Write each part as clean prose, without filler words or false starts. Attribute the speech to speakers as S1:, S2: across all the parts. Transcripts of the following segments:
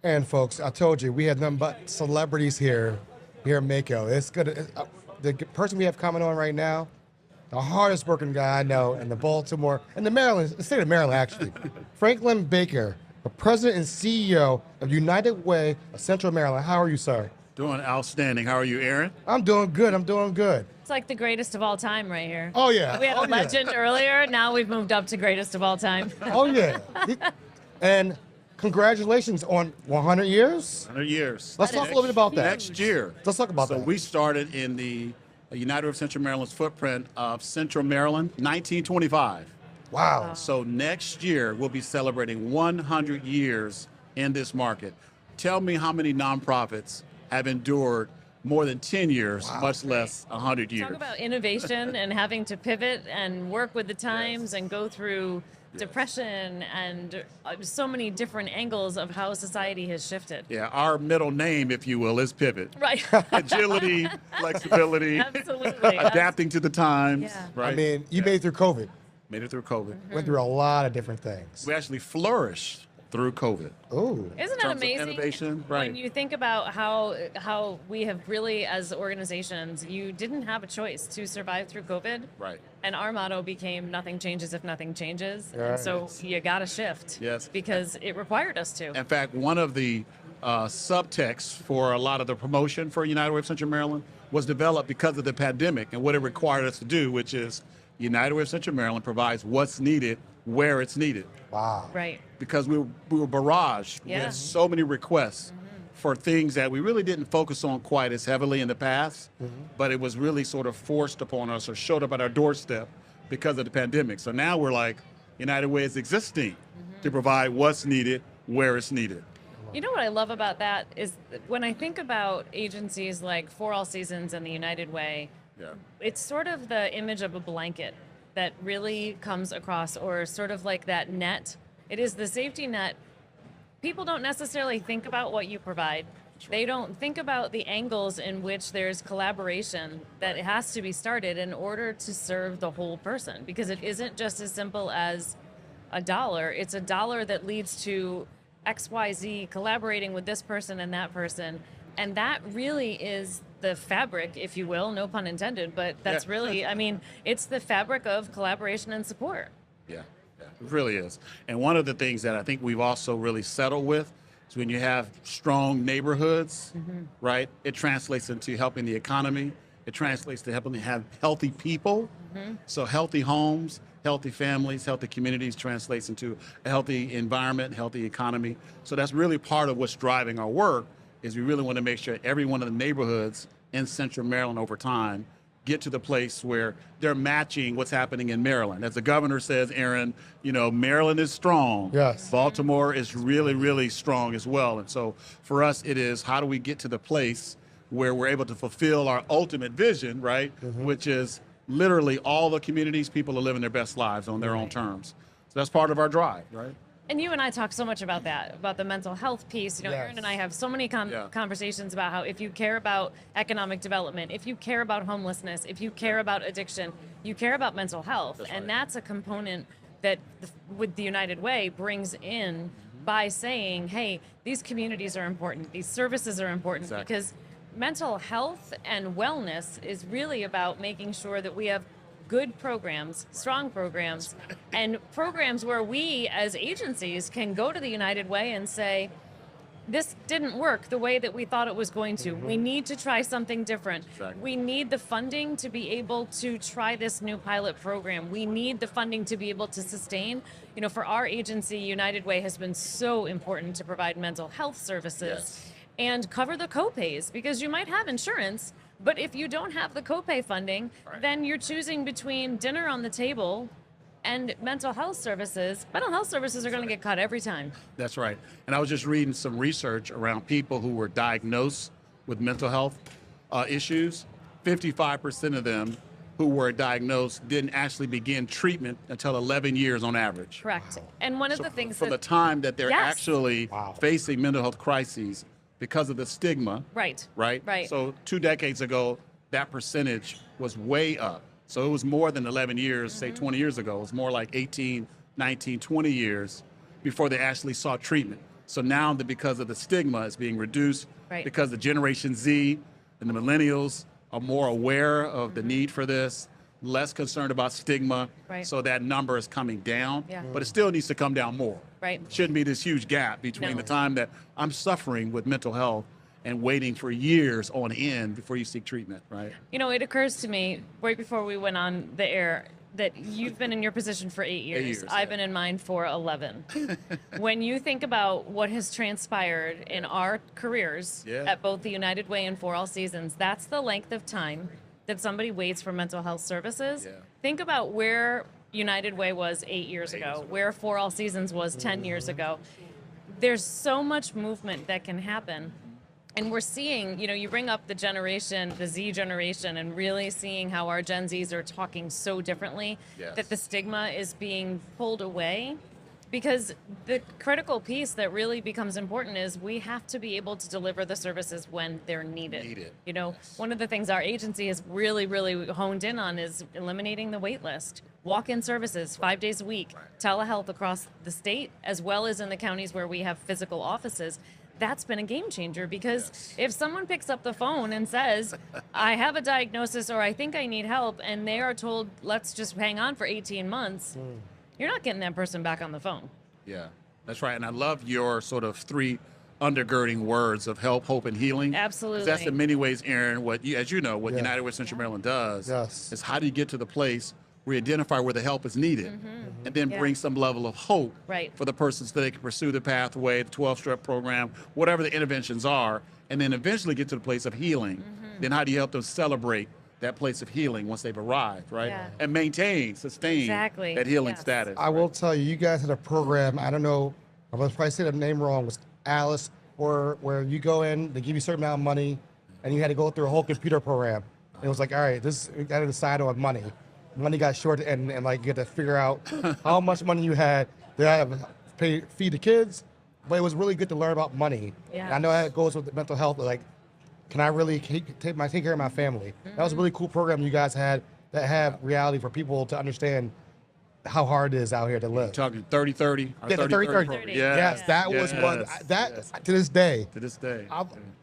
S1: And folks, I told you, we had nothing but celebrities here in Mako. It's good. The person we have coming on right now, the hardest working guy I know in the Baltimore, and the state of Maryland, actually. Franklyn Baker, the president and CEO of United Way of Central Maryland. How are you, sir?
S2: Doing outstanding. How are you, Aaron?
S1: I'm doing good.
S3: It's like the greatest of all time right here.
S1: Oh, yeah.
S3: We had a legend earlier. Now we've moved up to greatest of all time.
S1: Oh, yeah. And congratulations on 100 years.
S2: 100 years.
S1: Let's talk a little bit about that.
S2: Next year.
S1: Let's talk about that.
S2: So we started in the United Way of Central Maryland's footprint of Central Maryland, 1925.
S1: Wow.
S2: So next year, we'll be celebrating 100 years in this market. Tell me how many nonprofits have endured more than 10 years, much less 100 years.
S3: Talk about innovation and having to pivot and work with the times and go through depression and so many different angles of how society has shifted.
S2: Yeah, our middle name, if you will, is pivot.
S3: Right.
S2: Agility, flexibility,
S3: Absolutely.
S2: adapting to the times.
S3: Yeah.
S2: Right.
S1: I mean, you made it through COVID.
S2: Made it through COVID.
S1: Went through a lot of different things.
S2: We actually flourished through COVID.
S1: Ooh.
S3: Isn't that
S2: terms of
S3: amazing?
S2: innovation, right.
S3: When you think about how we have really, as organizations, you didn't have a choice to survive through COVID.
S2: Right.
S3: And our motto became nothing changes if nothing changes.
S1: Right.
S3: And so you got to shift.
S2: Yes.
S3: Because it required us to.
S2: In fact, one of the subtexts for a lot of the promotion for United Way of Central Maryland was developed because of the pandemic and what it required us to do, which is United Way of Central Maryland provides what's needed where it's needed.
S1: Wow.
S3: Right.
S2: Because we were barraged
S3: Yeah.
S2: with so many requests for things that we really didn't focus on quite as heavily in the past, but it was really sort of forced upon us or showed up at our doorstep because of the pandemic. So now we're like, United Way is existing to provide what's needed where it's needed.
S3: You know what I love about that is when I think about agencies like For All Seasons and the United Way, it's sort of the image of a blanket that really comes across, or sort of like that net. It is the safety net. People don't necessarily think about what you provide. They don't think about the angles in which there's collaboration that has to be started in order to serve the whole person, because it isn't just as simple as a dollar. It's a dollar that leads to XYZ collaborating with this person and that person. And that really is the fabric, if you will, no pun intended, but that's really, I mean, it's the fabric of collaboration and support.
S2: Yeah, it really is. And one of the things that I think we've also really settled with is when you have strong neighborhoods, right? It translates into helping the economy. It translates to helping to have healthy people. So healthy homes, healthy families, healthy communities translates into a healthy environment, healthy economy. So that's really part of what's driving our work, is we really want to make sure every one of the neighborhoods in Central Maryland over time get to the place where they're matching what's happening in Maryland. As the governor says, Aaron, you know, Maryland is strong.
S1: Yes.
S2: Baltimore is really, really strong as well. And so for us, it is how do we get to the place where we're able to fulfill our ultimate vision, right? Which is literally all the communities, people are living their best lives on their own terms. So that's part of our drive, right?
S3: And you and I talk so much about that, about the mental health piece. You know, Aaron and I have so many conversations about how if you care about economic development, if you care about homelessness, if you care about addiction, you care about mental health. And that's a component that with the United Way brings in by saying, hey, these communities are important, these services are important, because mental health and wellness is really about making sure that we have good programs, strong programs, and programs where we as agencies can go to the United Way and say, this didn't work the way that we thought it was going to. We need to try something different. We need the funding to be able to try this new pilot program. We need the funding to be able to sustain. You know, for our agency, United Way has been so important to provide mental health services and cover the co-pays, because you might have insurance, but if you don't have the copay funding, then you're choosing between dinner on the table and mental health services. Mental health services are going to get cut every time.
S2: That's right. And I was just reading some research around people who were diagnosed with mental health issues. 55% of them who were diagnosed didn't actually begin treatment until 11 years on average.
S3: Correct. And one of the things
S2: from the time that they're actually
S1: Wow.
S2: facing mental health crises because of the stigma.
S3: Right.
S2: So 2 decades ago, that percentage was way up. So it was more than 11 years, say 20 years ago. It was more like 18, 19, 20 years before they actually saw treatment. So now that because of the stigma, it's being reduced
S3: Right.
S2: because the Generation Z and the millennials are more aware of the need for this, less concerned about stigma.
S3: Right.
S2: So that number is coming down,
S3: Yeah.
S2: but it still needs to come down more.
S3: Right.
S2: Shouldn't be this huge gap between
S3: No.
S2: the time that I'm suffering with mental health and waiting for years on end before you seek treatment, right?
S3: You know, it occurs to me right before we went on the air that you've been in your position for 8 years.
S2: 8 years,
S3: I've
S2: yeah.
S3: been in mine for 11. When you think about what has transpired in our careers
S2: Yeah.
S3: at both the United Way and For All Seasons, that's the length of time that somebody waits for mental health services.
S2: Yeah.
S3: Think about where United Way was 8 years ago, where For All Seasons was 10 years ago. There's so much movement that can happen. And we're seeing, you know, you bring up the generation, the Z generation, and really seeing how our Gen Zs are talking so differently,
S2: Yes.
S3: that the stigma is being pulled away. Because the critical piece that really becomes important is we have to be able to deliver the services when they're needed. You know, one of the things our agency has really, really honed in on is eliminating the wait list. Walk-in services 5 days a week, telehealth across the state, as well as in the counties where we have physical offices. That's been a game changer because if someone picks up the phone and says, I have a diagnosis or I think I need help, and they are told, let's just hang on for 18 months, you're not getting that person back on the phone.
S2: Yeah, that's right. And I love your sort of 3 undergirding words of help, hope, and healing. 'Cause
S3: Absolutely.
S2: that's in many ways, Aaron, what you, as you know, what
S1: Yeah.
S2: United Way Central Maryland does
S1: Yes.
S2: is how do you get to the place where you identify where the help is needed and then
S3: Yeah.
S2: bring some level of hope
S3: Right.
S2: for the person so they can pursue the pathway, the 12-step program, whatever the interventions are, and then eventually get to the place of healing. Then how do you help them celebrate that place of healing once they've arrived, right?
S3: Yeah.
S2: And maintain, sustain
S3: Exactly.
S2: that healing
S3: Yes.
S2: status.
S1: I will tell you, you guys had a program. I don't know. I'm gonna probably say the name wrong. It was Alice, where you go in, they give you a certain amount of money, and you had to go through a whole computer program. It was like, all right, this you got to decide on money. Money got short, and like you had to figure out how much money you had. Did I have to feed the kids? But it was really good to learn about money.
S3: Yeah.
S1: And I know how it goes with the mental health. Like, can I really take care of my family? That was a really cool program you guys had that have reality for people to understand how hard it is out here to live.
S2: Talking 30-30?
S1: Yeah, the 30-30.
S2: program.
S1: Yes, that was one. That
S2: yes.
S1: to this day,
S2: To this day.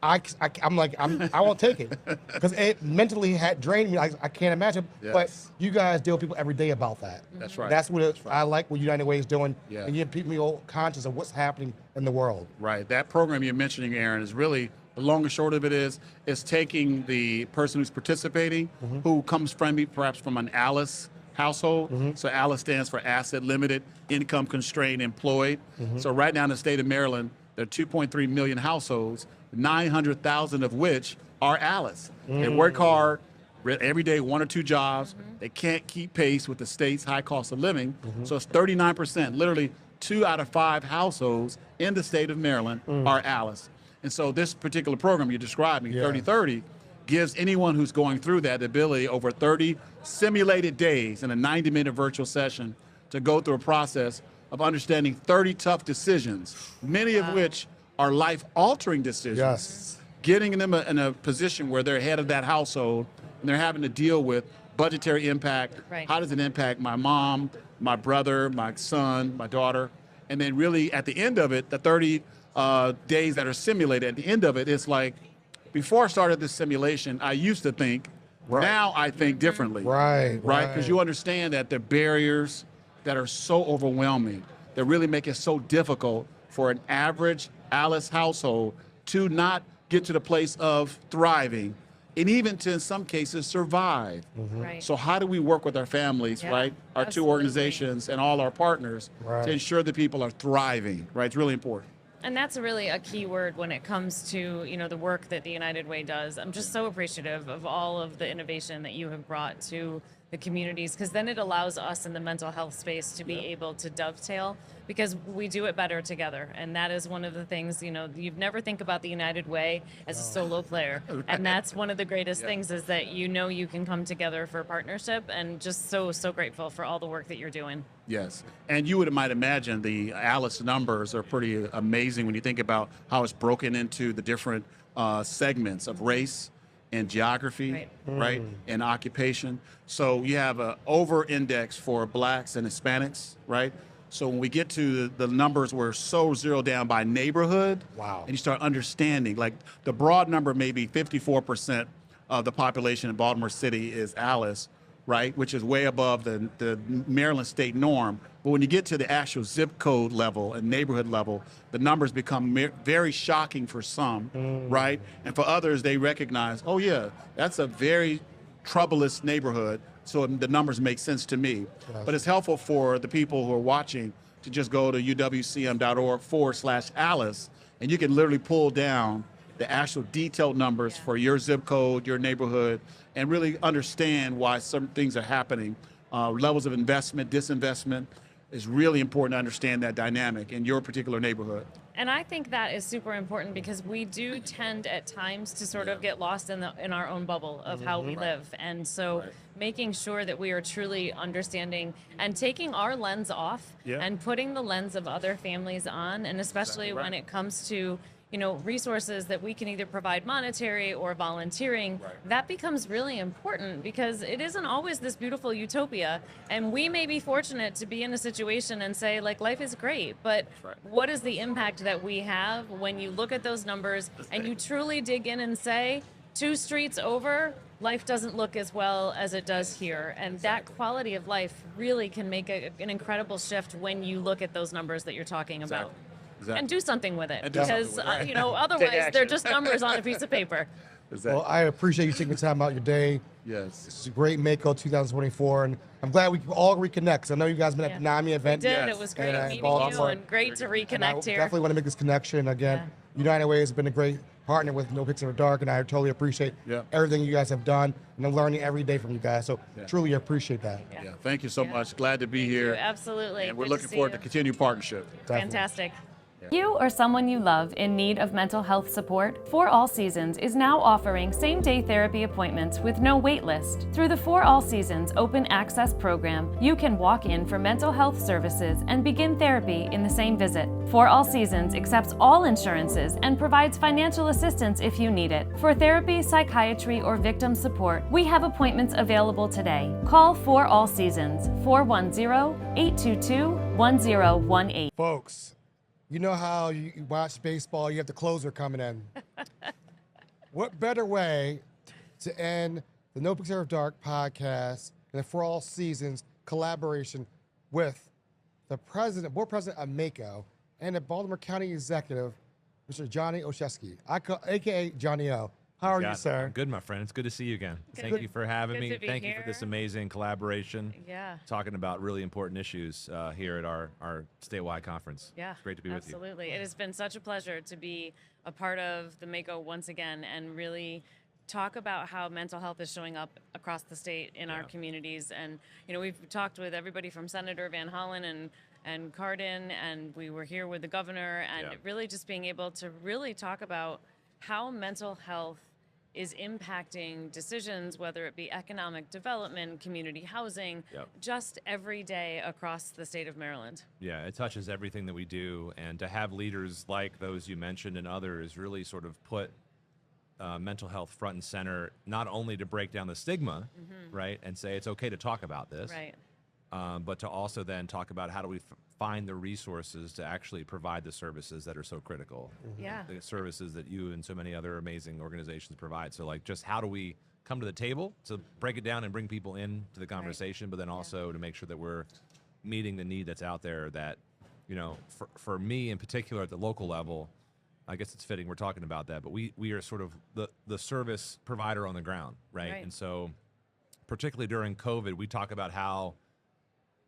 S1: I'm like I won't take it because it mentally had drained me. I can't imagine. But
S2: Yes.
S1: you guys deal with people every day about that.
S2: That's right.
S1: That's what I like what United Way is doing,
S2: Yeah.
S1: and getting people conscious of what's happening in the world.
S2: Right. That program you're mentioning, Aaron, is really the long and short of it is taking the person who's participating, who comes from perhaps from an ALICE household. So ALICE stands for Asset Limited, Income Constrained Employed. So right now in the state of Maryland, there are 2.3 million households, 900,000 of which are ALICE. They work hard, every day 1 or 2 jobs. They can't keep pace with the state's high cost of living. So it's 39%, literally 2 out of 5 households in the state of Maryland are ALICE. And so this particular program you're describing, 30-30, gives anyone who's going through that the ability over 30 simulated days in a 90-minute virtual session to go through a process of understanding 30 tough decisions, many of which are life-altering decisions.
S1: Yes.
S2: Getting them in a position where they're head of that household and they're having to deal with budgetary impact.
S3: Right.
S2: How does it impact my mom, my brother, my son, my daughter? And then really at the end of it, the 30 days that are simulated, at the end of it, it's like, before I started this simulation, I used to think, now I think differently.
S1: Right.
S2: Because you understand that the barriers that are so overwhelming, that really make it so difficult for an average ALICE household to not get to the place of thriving, and even to, in some cases, survive.
S3: Right.
S2: So how do we work with our families,
S3: Yeah,
S2: right? Our 2
S3: absolutely.
S2: organizations and all our partners
S1: Right.
S2: to ensure that people are thriving, right? It's really important.
S3: And that's really a key word when it comes to, you know, the work that the United Way does. I'm just so appreciative of all of the innovation that you have brought to the communities, because then it allows us in the mental health space to be able to dovetail, because we do it better together. And that is one of the things, you know, you'd never think about the United Way as a solo player. And that's one of the greatest things, is that you know you can come together for partnership, and just so grateful for all the work that you're doing.
S2: Yes, and you might imagine the ALICE numbers are pretty amazing when you think about how it's broken into the different segments of race and geography, right, and occupation. So you have an over-index for Blacks and Hispanics, right? So when we get to the numbers, we're so zeroed down by neighborhood.
S1: Wow.
S2: And you start understanding, like the broad number, maybe 54% of the population in Baltimore City is Alice, right? Which is way above the Maryland state norm. But when you get to the actual zip code level and neighborhood level, the numbers become very shocking for some, right? And for others, they recognize, oh yeah, that's a very troublous neighborhood. So the numbers make sense to me.
S1: Yes.
S2: But it's helpful for the people who are watching to just go to uwcm.org/Alice, and you can literally pull down the actual detailed numbers for your zip code, your neighborhood, and really understand why some things are happening. Levels of investment, disinvestment, is really important to understand that dynamic in your particular neighborhood.
S3: And I think that is super important because we do tend at times to sort of get lost in our own bubble of how we live. And so making sure that we are truly understanding and taking our lens off and putting the lens of other families on, and especially when it comes to resources that we can either provide monetary or volunteering, that becomes really important because it isn't always this beautiful utopia. And we may be fortunate to be in a situation and say, like, life is great, but what is the impact that we have when you look at those numbers and you truly dig in and say, 2 streets over, life doesn't look as well as it does here. And that quality of life really can make an incredible shift when you look at those numbers that you're talking about.
S2: Exactly.
S3: And do something with it,
S2: And do
S3: because
S2: something with it.
S3: otherwise they're just numbers on a piece of paper.
S1: Well, I appreciate you taking time out your day.
S2: Yes.
S1: This is a great Mako 2024, and I'm glad we can all reconnect. 'Cause I know you guys been at the NAMI event.
S3: We did. It was great meeting you and great to reconnect
S1: and I
S3: here.
S1: definitely want to make this connection again. United Way has been a great partner with NoPixAfterDark, and I totally appreciate everything you guys have done, and I'm learning every day from you guys. So truly appreciate that.
S2: Yeah. Thank you so much. Glad to be here.
S3: Absolutely.
S2: And we're
S3: Good
S2: looking
S3: to see
S2: forward
S3: you.
S2: to continued partnership.
S1: Definitely.
S3: Fantastic. You or someone you love in need of mental health support? For All Seasons is now offering same-day therapy appointments with no wait list. Through the For All Seasons Open Access program, you can walk in for mental health services and begin therapy in the same visit. For All Seasons accepts all insurances and provides financial assistance if you need it. For therapy, psychiatry, or victim support, we have appointments available today. Call For All Seasons 410-822-1018.
S1: Folks, you know how you watch baseball, you have the closer coming in. What better way to end the NoPixAfterDark podcast and the For All Seasons collaboration with the board president of Mako and the Baltimore County Executive, Mr. Johnny Olszewski, aka Johnny O. How are you, sir?
S4: I'm good, my friend. It's good to see you again.
S3: Good.
S4: Thank you for having
S3: Good
S4: me.
S3: to be
S4: Thank you for this
S3: here.
S4: amazing collaboration.
S3: Yeah.
S4: Talking about really important issues here at our statewide conference.
S3: Yeah,
S4: It's great to be with you.
S3: absolutely. It has been such a pleasure to be a part of the Mako once again and really talk about how mental health is showing up across the state in our communities. And we've talked with everybody from Senator Van Hollen and Cardin, and we were here with the governor, and really just being able to really talk about how mental health is impacting decisions, whether it be economic development, community housing, just every day across the state of Maryland.
S4: Yeah, it touches everything that we do, and to have leaders like those you mentioned and others really sort of put mental health front and center, not only to break down the stigma, right, and say it's okay to talk about this,
S3: Right.
S4: But to also then talk about how do we find the resources to actually provide the services that are so critical.
S3: Yeah.
S4: The services that you and so many other amazing organizations provide. So like just how do we come to the table to break it down and bring people into the conversation, but then also to make sure that we're meeting the need that's out there that, for me in particular at the local level, I guess it's fitting we're talking about that, but we are sort of the service provider on the ground, right? And so particularly during COVID, we talk about how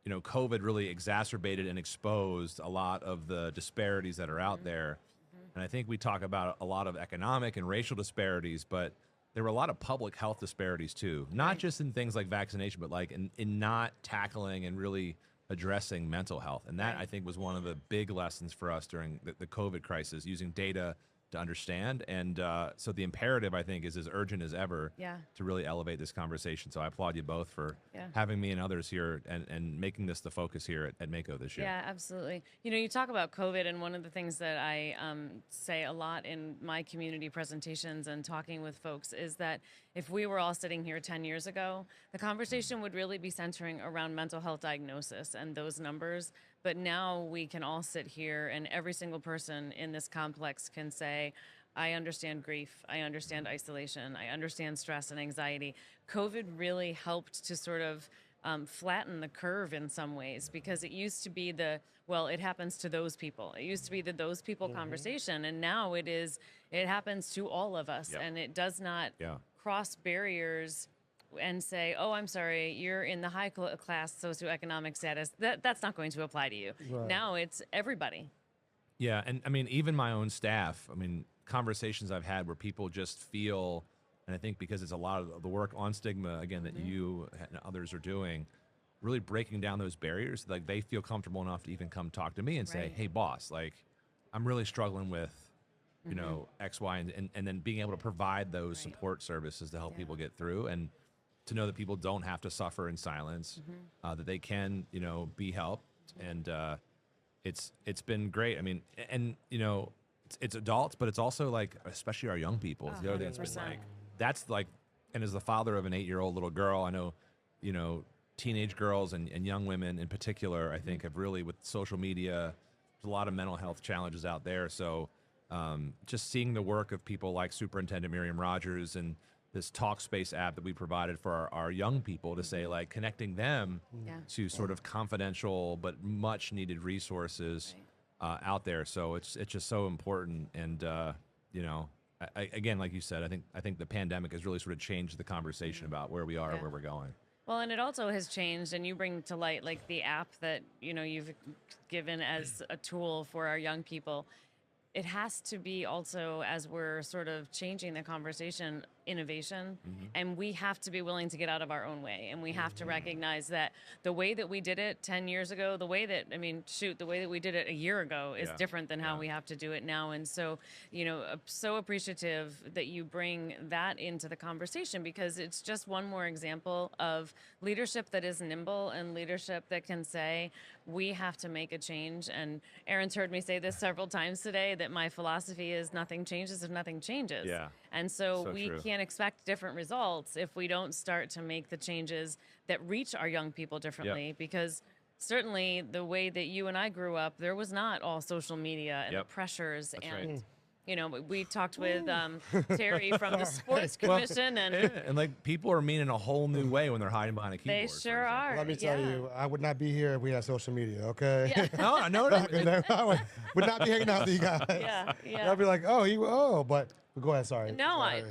S4: COVID really exacerbated and exposed a lot of the disparities that are out there. And I think we talk about a lot of economic and racial disparities, but there were a lot of public health disparities too, not just in things like vaccination, but like in not tackling and really addressing mental health. And that I think was one of the big lessons for us during the COVID crisis, using data to understand. And so the imperative, I think, is as urgent as ever to really elevate this conversation. So I applaud you both for having me and others here and making this the focus here at Mako this year.
S3: Yeah, absolutely. You talk about COVID, and one of the things that I say a lot in my community presentations and talking with folks is that if we were all sitting here 10 years ago, the conversation would really be centering around mental health diagnosis and those numbers. But now we can all sit here and every single person in this complex can say, I understand grief. I understand isolation. I understand stress and anxiety. COVID really helped to sort of flatten the curve in some ways, because it used to be it happens to those people. It used to be the those people conversation. And now it happens to all of us.
S4: Yep.
S3: And it does not cross barriers and say, oh, I'm sorry, you're in the high class socioeconomic status. That's not going to apply to you.
S1: Right.
S3: Now it's everybody.
S4: Yeah, and I mean, even my own staff, I mean, conversations I've had where people just feel, and I think because it's a lot of the work on stigma, again, that you and others are doing, really breaking down those barriers, like they feel comfortable enough to even come talk to me and say, hey, boss, like, I'm really struggling with, you know, X, Y, and then being able to provide those support services to help people get through, and to know that people don't have to suffer in silence, that they can, you know, be helped. And it's been great. I mean, and, you know, it's adults, but it's also like, especially our young people. It's the other thing that's been like, that's like, and as the father of an 8-year-old little girl, I know, you know, teenage girls and young women in particular, I think have really, with social media, there's a lot of mental health challenges out there. So just seeing the work of people like Superintendent Miriam Rogers and this Talkspace app that we provided for our young people to say, like, connecting them to sort of confidential but much needed resources out there. So it's just so important. And you know, again, like you said, I think the pandemic has really sort of changed the conversation about where we are and where we're going.
S3: Well, and it also has changed, and you bring to light like the app that, you know, you've given as a tool for our young people. It has to be also, as we're sort of changing the conversation, innovation, and we have to be willing to get out of our own way, and we have to recognize that the way that we did it 10 years ago, the way that we did it a year ago is different than how we have to do it now. And so, you know, so appreciative that you bring that into the conversation, because it's just one more example of leadership that is nimble and leadership that can say, we have to make a change. And Aaron's heard me say this several times today, that my philosophy is nothing changes if nothing changes.
S4: Yeah.
S3: And so we
S4: true.
S3: can't expect different results if we don't start to make the changes that reach our young people differently, because certainly the way that you and I grew up, there was not all social media and the pressures. You know, we talked with Terry from the Sports Commission,
S4: and like people are mean in a whole new way when they're hiding behind a keyboard.
S3: they sure are.
S1: Let me tell you, I would not be here if we had social media, okay?
S4: No, I know.
S1: I would not be hanging out with you guys. I'd be like, but go ahead, sorry.
S3: No,
S1: sorry.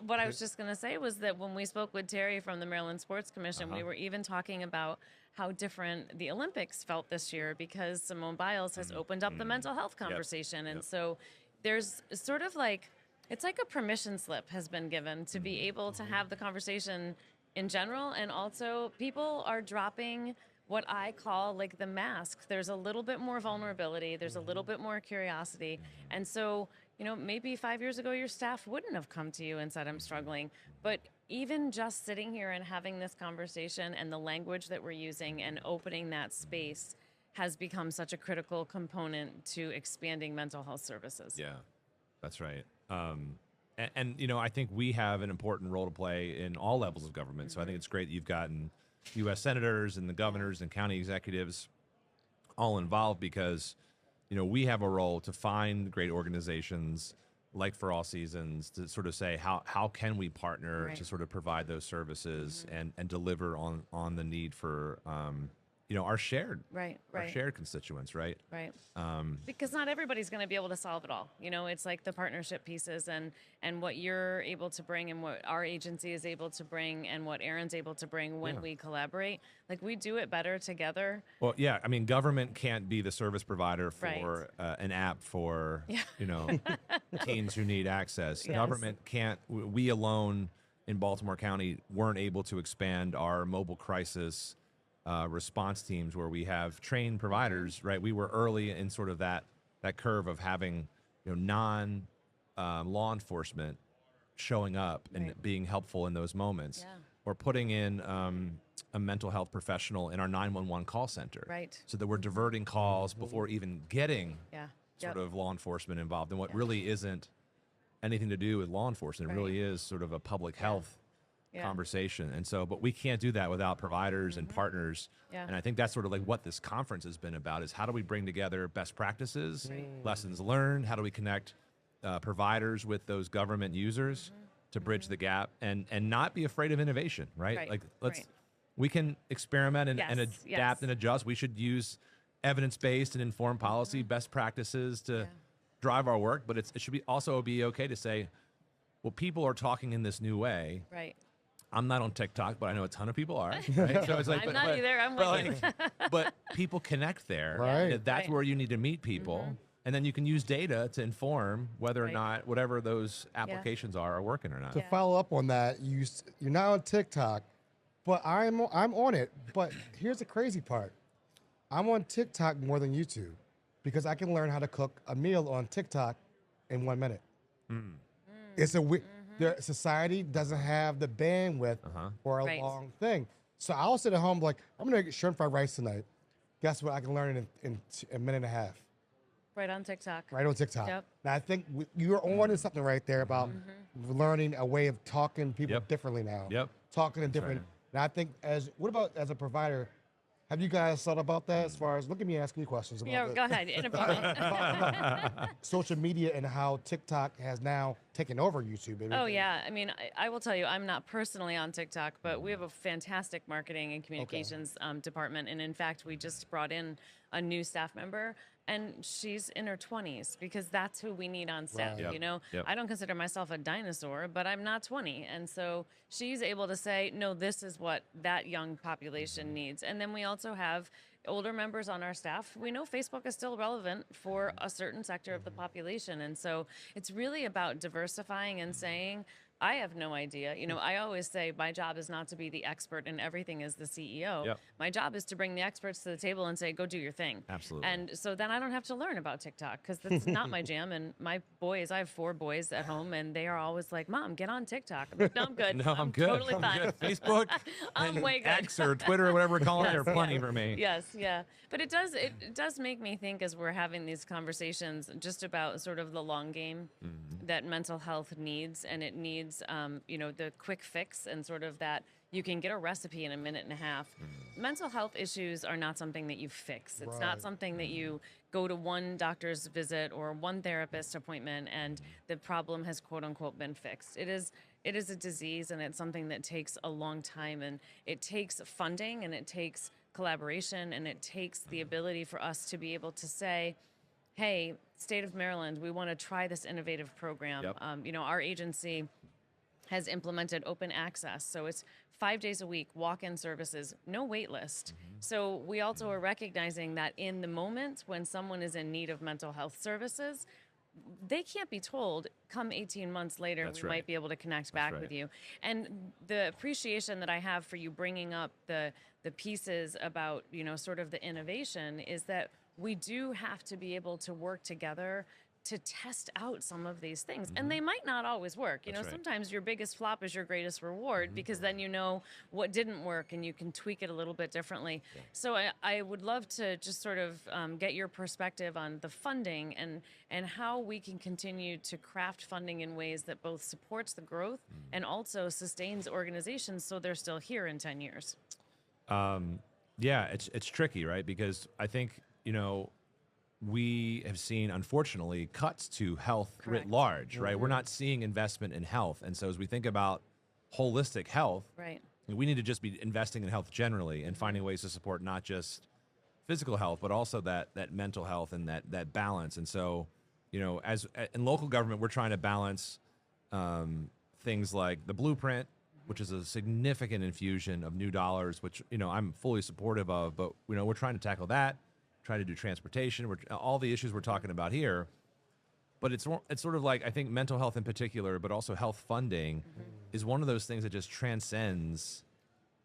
S3: what I was just going to say was that when we spoke with Terry from the Maryland Sports Commission, we were even talking about how different the Olympics felt this year, because Simone Biles has opened up the mental health conversation. And so there's sort of like, it's like a permission slip has been given to be able to have the conversation in general. And also people are dropping what I call like the mask. There's a little bit more vulnerability. There's a little bit more curiosity. And so, you know, maybe 5 years ago, your staff wouldn't have come to you and said, I'm struggling. But even just sitting here and having this conversation and the language that we're using and opening that space has become such a critical component to expanding mental health services.
S4: Yeah, that's right. And you know, I think we have an important role to play in all levels of government. So I think it's great that you've gotten U.S. senators and the governors and county executives all involved, because, you know, we have a role to find great organizations like For All Seasons to sort of say, how can we partner to sort of provide those services and deliver on the need for, you know, our shared our shared constituents, right?
S3: Because not everybody's going to be able to solve it all. You know, it's like the partnership pieces and what you're able to bring and what our agency is able to bring and what Aaron's able to bring when we collaborate. Like, we do it better together.
S4: Well, yeah, I mean, government can't be the service provider for an app for, you know, teens who need access. Government can't, we alone in Baltimore County weren't able to expand our mobile crisis response teams where we have trained providers, right? We were early in sort of that curve of having, you know, non law enforcement showing up and being helpful in those moments, or putting in a mental health professional in our 911 call center, so that we're diverting calls before even getting sort of law enforcement involved in what really isn't anything to do with law enforcement. It really is sort of a public health conversation. And so, but we can't do that without providers and partners.
S3: Yeah.
S4: And I think that's sort of like what this conference has been about, is how do we bring together best practices, lessons learned, how do we connect providers with those government users to bridge the gap, and not be afraid of innovation, right? Like we can experiment and adapt and adjust. We should use evidence-based and informed policy, best practices to drive our work, but it should be also be okay to say, well, people are talking in this new way.
S3: Right.
S4: I'm not on TikTok, but I know a ton of people are. Right? So it's like,
S3: I'm not either. I'm with you.
S4: But people connect there.
S1: Right.
S4: That's where you need to meet people. And then you can use data to inform whether or not whatever those applications are working or not.
S1: To follow up on that, you're not on TikTok, but I'm on it. But here's the crazy part. I'm on TikTok more than YouTube because I can learn how to cook a meal on TikTok in 1 minute. It's the society doesn't have the bandwidth for a long thing. So I'll sit at home like, I'm gonna get shrimp fried rice tonight. Guess what? I can learn it in a minute and a half.
S3: Right on TikTok.
S1: Right on TikTok.
S3: Yep.
S1: Now I think you're on to something right there about learning a way of talking to people differently now. Talking in different. And I think what about as a provider? Have you guys thought about that as far as, look at me asking you questions about
S3: Go ahead.
S1: social media and how TikTok has now taken over YouTube?
S3: Oh, yeah. I mean, I will tell you, I'm not personally on TikTok, but we have a fantastic marketing and communications department. And in fact, we just brought in a new staff member, and she's in her 20s because that's who we need on staff. You know, I don't consider myself a dinosaur, but I'm not 20. And so she's able to say, no, this is what that young population needs. And then we also have older members on our staff. We know Facebook is still relevant for a certain sector of the population. And so it's really about diversifying and saying, I have no idea. You know, I always say my job is not to be the expert in everything as the CEO. My job is to bring the experts to the table and say, go do your thing.
S4: Absolutely.
S3: And so then I don't have to learn about TikTok because that's not my jam. And my boys, I have 4 boys at home, and they are always like, Mom, get on TikTok. I'm like, no, I'm good.
S4: No, I'm good.
S3: Totally fine.
S4: Good. Facebook
S3: I'm
S4: and
S3: way good.
S4: X or Twitter or whatever we're calling it are plenty for me.
S3: Yes, yeah. But it does make me think as we're having these conversations just about sort of the long game that mental health needs, and it needs, you know, the quick fix and sort of that you can get a recipe in a minute and a half. Mental health issues are not something that you fix. It's not something that you go to one doctor's visit or one therapist appointment and the problem has quote unquote been fixed. It is a disease, and it's something that takes a long time, and it takes funding, and it takes collaboration, and it takes the ability for us to be able to say, hey, state of Maryland, we want to try this innovative program. You know, our agency has implemented open access. So it's 5 days a week, walk-in services, no wait list. So we also are recognizing that in the moment when someone is in need of mental health services, they can't be told, come 18 months later, we might be able to connect back with you. And the appreciation that I have for you bringing up the pieces about, you know, sort of the innovation is that we do have to be able to work together to test out some of these things. And they might not always work. You know, sometimes your biggest flop is your greatest reward because then you know what didn't work and you can tweak it a little bit differently. So I would love to just sort of get your perspective on the funding and how we can continue to craft funding in ways that both supports the growth and also sustains organizations so they're still here in 10 years.
S4: Yeah, it's tricky, right? Because I think, you know, we have seen, unfortunately, cuts to health writ large, right? We're not seeing investment in health. And so as we think about holistic health, we need to just be investing in health generally and finding ways to support not just physical health, but also that mental health and that balance. And so, you know, as in local government, we're trying to balance things like the blueprint, which is a significant infusion of new dollars, which, you know, I'm fully supportive of, but, you know, we're trying to tackle that. Try to do transportation, all the issues we're talking about here. But it's sort of like, I think mental health in particular, but also health funding is one of those things that just transcends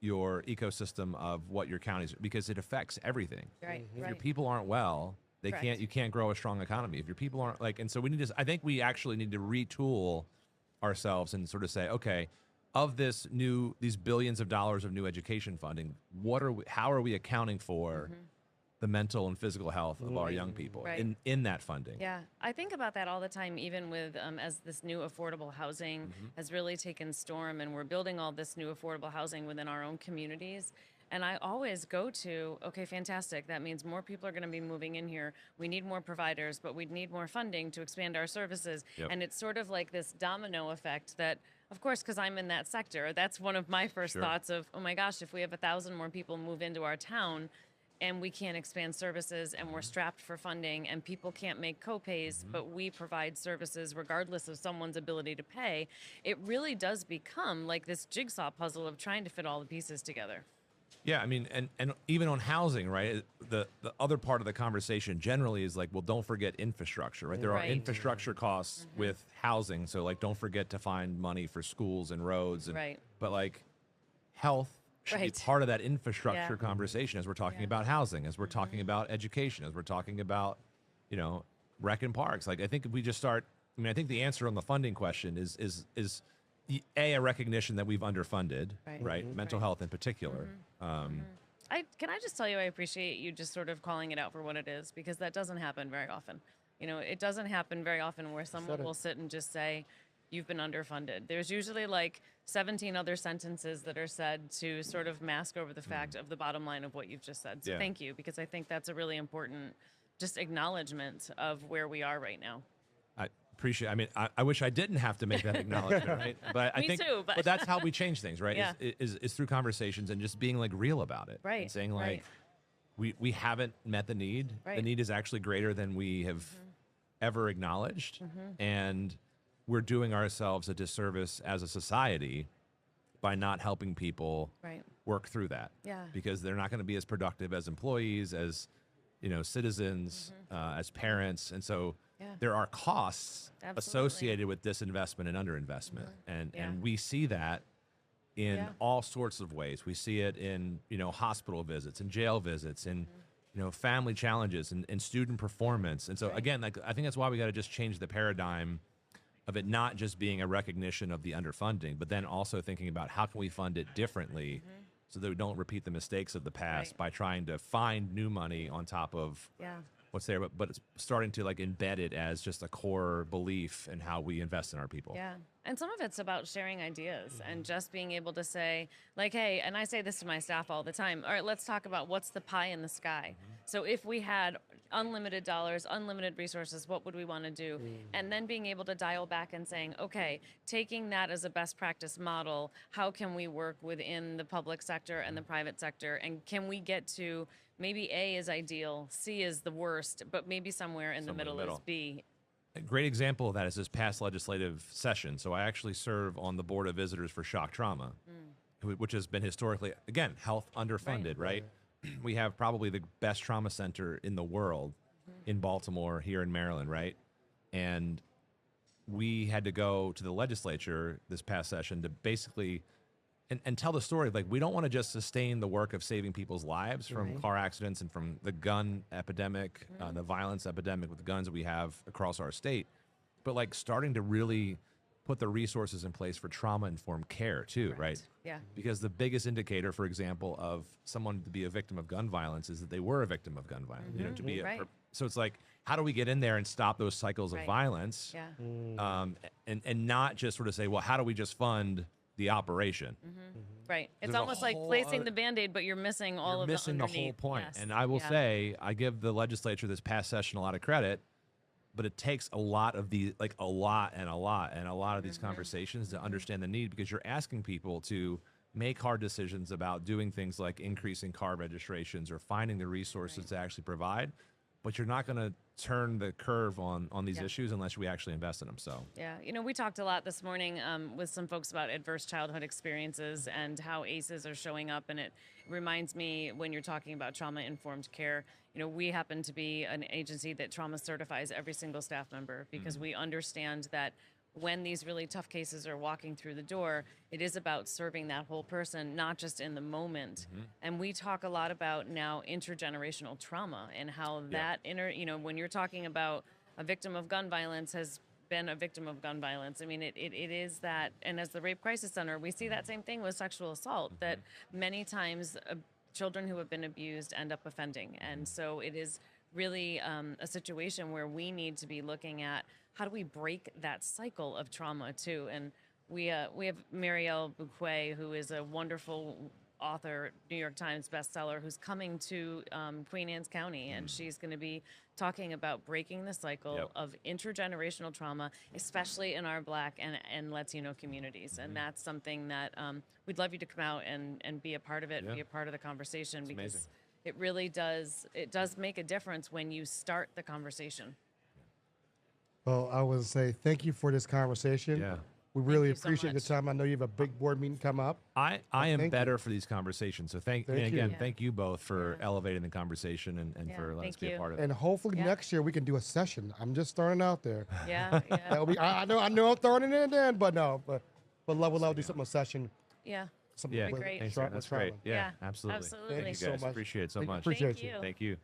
S4: your ecosystem of what your counties, because it affects everything. If your people aren't well, you can't grow a strong economy. If your people aren't and so we need to, I think we actually need to retool ourselves and sort of say, okay, of these billions of dollars of new education funding, how are we accounting for the mental and physical health of our young people in that funding.
S3: Yeah, I think about that all the time, even with as this new affordable housing has really taken storm, and we're building all this new affordable housing within our own communities. And I always go to, okay, fantastic. That means more people are going to be moving in here. We need more providers, but we need more funding to expand our services. And it's sort of like this domino effect that, of course, because I'm in that sector, that's one of my first thoughts of, oh my gosh, if we have 1,000 more people move into our town and we can't expand services and we're strapped for funding and people can't make co-pays, but we provide services regardless of someone's ability to pay, it really does become like this jigsaw puzzle of trying to fit all the pieces together.
S4: Yeah, I mean, and even on housing, right? The other part of the conversation generally is like, well, don't forget infrastructure, right? There are infrastructure costs with housing, so like, don't forget to find money for schools and roads, and but like, health should be part of that infrastructure conversation as we're talking about housing, as we're talking about education, as we're talking about, you know, rec and parks. Like, I think if we just start, I mean, I think the answer on the funding question is a recognition that we've underfunded, right? Mental health in particular.
S3: Can I just tell you, I appreciate you just sort of calling it out for what it is, because that doesn't happen very often. You know, it doesn't happen very often where someone will sit and just say, you've been underfunded. There's usually like 17 other sentences that are said to sort of mask over the fact of the bottom line of what you've just said. So thank you, because I think that's a really important just acknowledgement of where we are right now.
S4: I appreciate. I mean, I wish I didn't have to make that acknowledgement, right? But I think,
S3: too,
S4: but that's how we change things, right? Is through conversations and just being like real about it,
S3: right?
S4: And saying like, we haven't met the need. The need is actually greater than we have ever acknowledged, and we're doing ourselves a disservice as a society by not helping people work through that. Because they're not going to be as productive as employees, as citizens, as parents, and so. There are costs associated with disinvestment and underinvestment, and we see that in all sorts of ways. We see it in hospital visits and jail visits and family challenges and student performance. And so again, like, I think that's why we got to just change the paradigm of it not just being a recognition of the underfunding, but then also thinking about how can we fund it differently so that we don't repeat the mistakes of the past by trying to find new money on top of what's there, but it's starting to like embed it as just a core belief in how we invest in our people.
S3: Yeah. And some of it's about sharing ideas and just being able to say, like, hey, and I say this to my staff all the time, all right, let's talk about what's the pie in the sky. So if we had unlimited dollars, unlimited resources, what would we want to do? And then being able to dial back and saying, okay, taking that as a best practice model, how can we work within the public sector and the private sector? And can we get to maybe A is ideal, C is the worst, but maybe somewhere in the middle is B.
S4: A great example of that is this past legislative session. So I actually serve on the board of visitors for shock trauma, which has been historically, again, health underfunded, right? We have probably the best trauma center in the world in Baltimore, here in Maryland, right? And we had to go to the legislature this past session to basically and tell the story. Like, we don't want to just sustain the work of saving people's lives from car accidents and from the gun epidemic, the violence epidemic with guns that we have across our state, but like starting to really put the resources in place for trauma-informed care too, right?
S3: Yeah.
S4: Because the biggest indicator, for example, of someone to be a victim of gun violence is that they were a victim of gun violence. To be so it's like, how do we get in there and stop those cycles of violence? And not just sort of say, well, how do we just fund the operation?
S3: Right. It's almost like placing the Band-Aid, but you're missing all of the
S4: missing the whole point. And I will say, I give the legislature this past session a lot of credit, but it takes a lot of these, like a lot of these conversations to understand the need, because you're asking people to make hard decisions about doing things like increasing car registrations or finding the resources to actually provide. But you're not going to turn the curve on these issues unless we actually invest in them. So
S3: we talked a lot this morning with some folks about adverse childhood experiences and how ACEs are showing up, and it reminds me, when you're talking about trauma-informed care, we happen to be an agency that trauma certifies every single staff member, because we understand that when these really tough cases are walking through the door, it is about serving that whole person, not just in the moment. And we talk a lot about now intergenerational trauma and how that when you're talking about a victim of gun violence has been a victim of gun violence. I mean, it is that. And as the Rape Crisis Center, we see that same thing with sexual assault, that many times children who have been abused end up offending. And so it is really a situation where we need to be looking at how do we break that cycle of trauma too. And we have Marielle Bouquet, who is a wonderful author, New York Times bestseller, who's coming to Queen Anne's County, and she's going to be talking about breaking the cycle of intergenerational trauma, especially in our Black and Latino communities. And that's something that we'd love you to come out and be a part of it, and be a part of the conversation, because
S4: amazing.
S3: it really does make a difference when you start the conversation.
S1: Well, I would say thank you for this conversation.
S4: Yeah.
S1: We really
S3: you so
S1: appreciate the
S3: much.
S1: time. I know you have a big board meeting come up.
S4: I am
S1: thank
S4: better for these conversations. So
S1: Thank
S4: and
S1: you.
S4: again,
S3: Yeah.
S4: thank you both for elevating the conversation and
S3: Yeah,
S4: for letting us
S3: thank
S4: be a
S3: you.
S4: part of it.
S1: And hopefully
S3: Yeah.
S1: next year we can do a session. I'm just throwing it out there.
S3: Yeah, yeah,
S1: That'll be. I know I'm throwing it in there, but no, but would love to do something a session.
S3: yeah.
S1: Something
S4: Yeah,
S3: Be great.
S4: thanks,
S1: Tra-
S4: that's
S1: traveling.
S4: great. Yeah,
S3: Yeah,
S4: absolutely.
S3: absolutely.
S4: Thank you
S1: Thank you so
S4: guys.
S1: much.
S4: Appreciate it so
S1: Thank you.
S4: much.
S1: Appreciate
S3: Thank
S1: you.
S3: you.
S4: Thank you.